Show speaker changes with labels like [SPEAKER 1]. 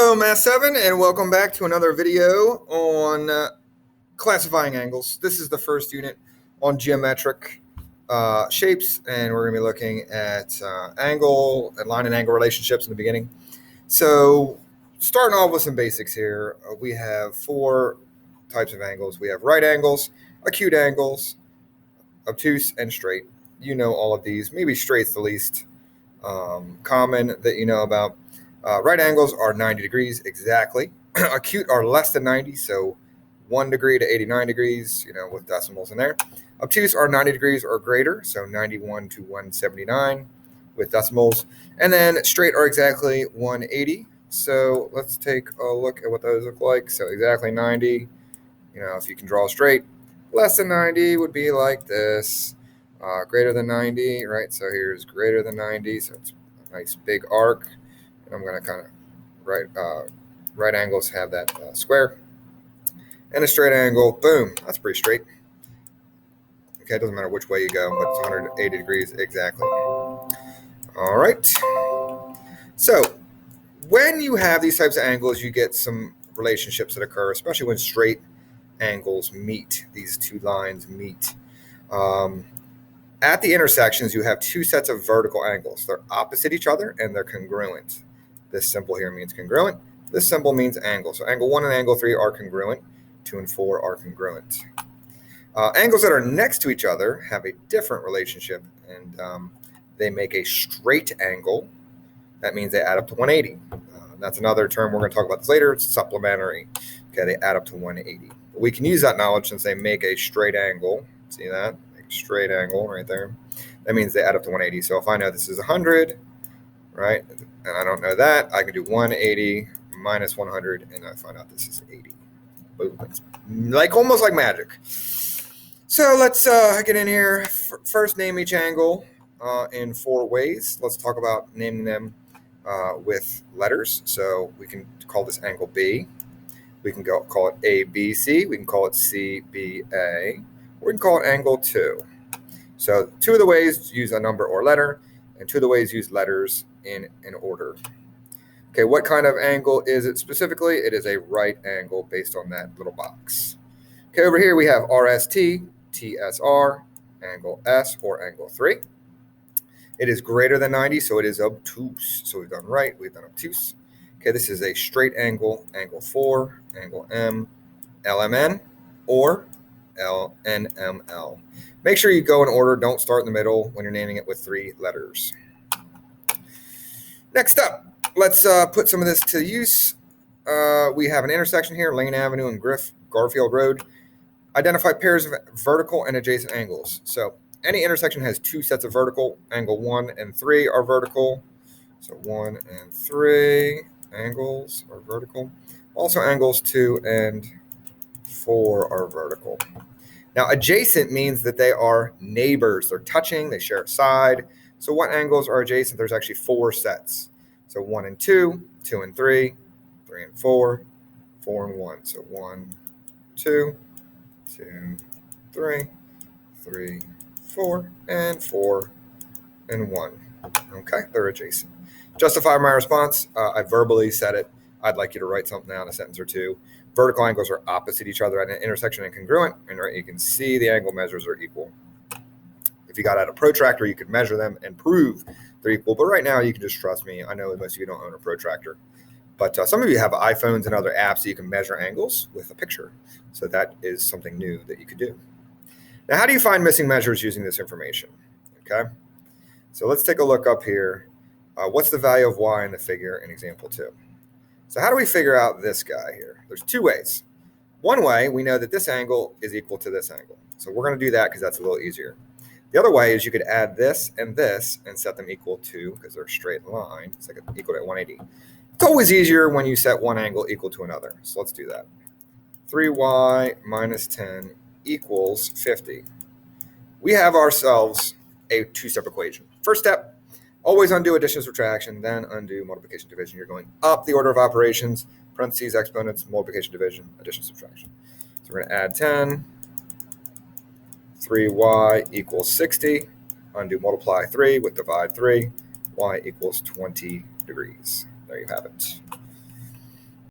[SPEAKER 1] Hello, Math 7, and welcome back to another video on classifying angles. This is the first unit on geometric shapes, and we're going to be looking at angle and line and angle relationships in the beginning. So starting off with some basics here, we have four types of angles. We have right angles, acute angles, obtuse, and straight. You know all of these. Maybe straight's the least common that you know about. Right angles are 90 degrees exactly. Acute are less than 90, so 1 degree to 89 degrees, with decimals in there. Obtuse are 90 degrees or greater, so 91 to 179 with decimals. And then straight are exactly 180. So let's take a look at what those look like. So exactly 90, if you can draw straight. Less than 90 would be like this. Greater than 90, right? So here's greater than 90, so it's a nice big arc. And I'm going to kind of right angles have that square. And a straight angle, boom, that's pretty straight. Okay, it doesn't matter which way you go, but it's 180 degrees exactly. All right. So when you have these types of angles, you get some relationships that occur, especially when straight angles meet, these two lines meet. At the intersections, you have two sets of vertical angles. They're opposite each other and they're congruent. This symbol here means congruent. This symbol means angle. So angle 1 and angle 3 are congruent. 2 and 4 are congruent. Angles that are next to each other have a different relationship, and they make a straight angle. That means they add up to 180. That's another term. We're going to talk about this later. It's supplementary. Okay, they add up to 180. But we can use that knowledge since they make a straight angle. See that? Make a straight angle right there. That means they add up to 180. So if I know this is 100, right, and I don't know that, I can do 180 minus 100, and I find out this is 80. Boom. It's almost like magic. So let's get in here. First, name each angle in 4 ways. Let's talk about naming them with letters. So we can call this angle B. We can call it ABC. We can call it CBA. We can call it angle 2. So 2 of the ways use a number or letter, and 2 of the ways use letters in an order. Okay, what kind of angle is it specifically? It is a right angle based on that little box. Okay, over here we have RST, TSR, angle S, or angle 3. It is greater than 90, so it is obtuse. So we've done right, we've done obtuse. Okay, this is a straight angle, angle 4, angle M, LMN, or LNML. Make sure you go in order. Don't start in the middle when you're naming it with 3 letters. Next up, let's put some of this to use. We have an intersection here, Lane Avenue and Garfield Road. Identify pairs of vertical and adjacent angles. So any intersection has 2 sets of vertical. Angle 1 and 3 are vertical. So 1 and 3 angles are vertical. Also angles 2 and 4 are vertical. Now adjacent means that they are neighbors. They're touching, they share a side. So what angles are adjacent? There's actually 4 sets. So 1 and 2, 2 and 3, 3 and 4, 4 and 1. So 1, 2, 2, 3, 3, 4, and 4 and 1. Okay, they're adjacent. Justify my response. I verbally said it. I'd like you to write something down, a sentence or 2. Vertical angles are opposite each other at an intersection and congruent, and right, you can see the angle measures are equal. If you got out a protractor, you could measure them and prove they're equal. But right now, you can just trust me. I know most of you don't own a protractor. But some of you have iPhones and other apps that you can measure angles with a picture. So that is something new that you could do. Now, how do you find missing measures using this information? Okay. So let's take a look up here. What's the value of y in the figure in example 2? So how do we figure out this guy here? There's 2 ways. One way, we know that this angle is equal to this angle. So we're going to do that because that's a little easier. The other way is you could add this and set them equal to, because they're a straight line, it's like equal to 180. It's always easier when you set one angle equal to another. So let's do that. 3y minus 10 equals 50. We have ourselves a 2-step equation. First step, always undo addition, subtraction, then undo multiplication, division. You're going up the order of operations, parentheses, exponents, multiplication, division, addition, subtraction. So we're going to add 10. 3y equals 60. Undo multiply 3 with divide 3. Y equals 20 degrees. There you have it.